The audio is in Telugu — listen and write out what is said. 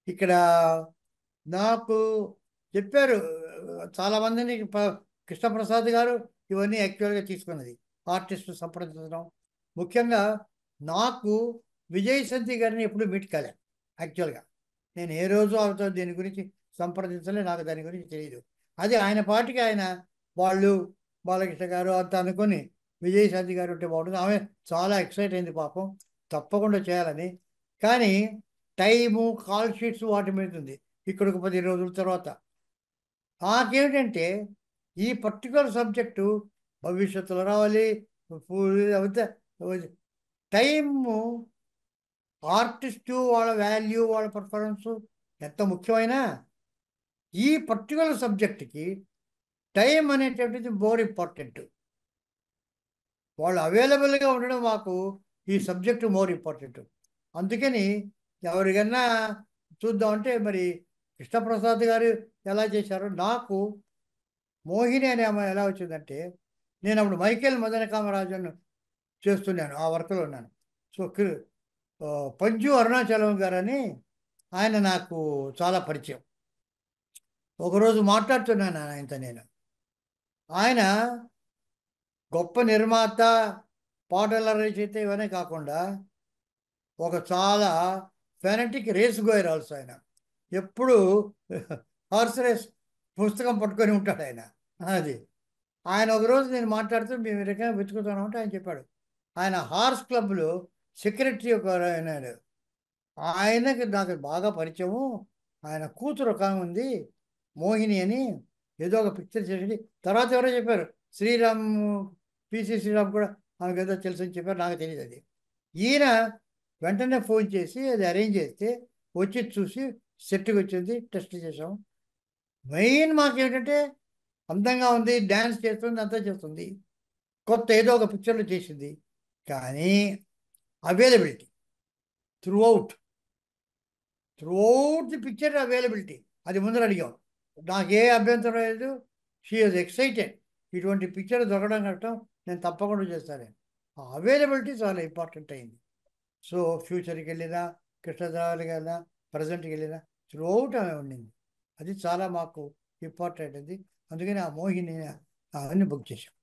ఇక్కడ నాకు చెప్పారు చాలామందిని కృష్ణప్రసాద్ గారు ఇవన్నీ యాక్చువల్గా తీసుకున్నది ఆర్టిస్ట్ సంప్రదించడం. ముఖ్యంగా నాకు విజయశాంతి గారిని ఎప్పుడు మీట్ కాలే యాక్చువల్గా. నేను ఏ రోజు ఆమెతో దీని గురించి సంప్రదించలే, నాకు దాని గురించి తెలియదు. అది ఆయన పాటికి ఆయన వాళ్ళు బాలకృష్ణ గారు అంత అనుకొని విజయశాంతి గారు ఉంటే బాగుంటుంది. ఆమె చాలా ఎక్సైట్ అయింది పాపం, తప్పకుండా చేయాలని. కానీ టైము కాల్ షీట్స్ వాటి మీద ఉంది. ఇక్కడికి 10 రోజుల తర్వాత నాకేమిటంటే ఈ పర్టికులర్ సబ్జెక్టు భవిష్యత్తులో రావాలి, అవుతే టైము ఆర్టిస్టు వాళ్ళ వాల్యూ వాళ్ళ పర్ఫార్మెన్స్ ఎంత ముఖ్యమైనా ఈ పర్టికులర్ సబ్జెక్ట్కి టైం అనేటువంటిది మోర్ ఇంపార్టెంట్. వాళ్ళు అవైలబుల్గా ఉండడం మాకు ఈ సబ్జెక్టు మోర్ ఇంపార్టెంట్. అందుకని ఎవరికన్నా చూద్దామంటే మరి కృష్ణప్రసాద్ గారు ఎలా చేశారో, నాకు మోహిని అనే అమ్మాయి ఎలా వచ్చిందంటే నేను అప్పుడు మైకేల్ మదన కామరాజన్ చేస్తున్నాను, ఆ వర్క్లో ఉన్నాను. సో ఆ, పంజు అరుణాచలం గారని ఆయన నాకు చాలా పరిచయం. ఒకరోజు మాట్లాడుతున్నాను ఆయనతో నేను. ఆయన గొప్ప నిర్మాత, పాటల రచయిత ఇవన్నీ కాకుండా ఒక చాలా ఫెనటిక్ రేస్ గోయర్ ఆల్సో ఆయన. ఎప్పుడు హార్స్ రేస్ పుస్తకం పట్టుకొని ఉంటాడు ఆయన. అది ఆయన ఒకరోజు నేను మాట్లాడుతూ మేము ఈ రకంగా వెతుకుతున్నామంటే ఆయన చెప్పాడు ఆయన హార్స్ క్లబ్లో సెక్రటరీ ఒక ఆయన. ఆయనకి నాకు బాగా పరిచయము. ఆయన కూతురు ఒక ఆమె ఉంది మోహిని అని, ఏదో ఒక పిక్చర్ చేసి తర్వాత ఎవరో చెప్పారు శ్రీరామ్, పిసి శ్రీరామ్ కూడా ఆమెకు ఏదో తెలుసు అని చెప్పారు, నాకు తెలియదు అది. ఈయన వెంటనే ఫోన్ చేసి అది అరేంజ్ చేస్తే వచ్చి చూసి సెట్కి వచ్చింది, టెస్ట్ చేసాం. మెయిన్ మాకేంటంటే అందంగా ఉంది, డ్యాన్స్ చేస్తుంది, అంతా చేస్తుంది, కొత్త ఏదో ఒక పిక్చర్లో చేసింది. కానీ availability through out through out the picture availability అది ముందర అడిగాం. నాకే అభ్యంతరం లేదు, షీ ఈజ్ ఎక్సైటెడ్. ఇటువంటి పిక్చర్ దొరకడం కట్టడం నేను తప్పకుండా చేస్తాను. ఆ అవైలబిలిటీ చాలా ఇంపార్టెంట్ అయింది. సో ఫ్యూచర్కి వెళ్ళినా, కృష్ణదేవరాయలకి వెళ్ళినా, ప్రజెంట్కి వెళ్ళినా త్రూ అవుట్ ఆమె ఉండింది. అది చాలా మాకు ఇంపార్టెంట్ అది. అందుకని ఆ మోహిని అవన్నీ బుక్ చేశాం.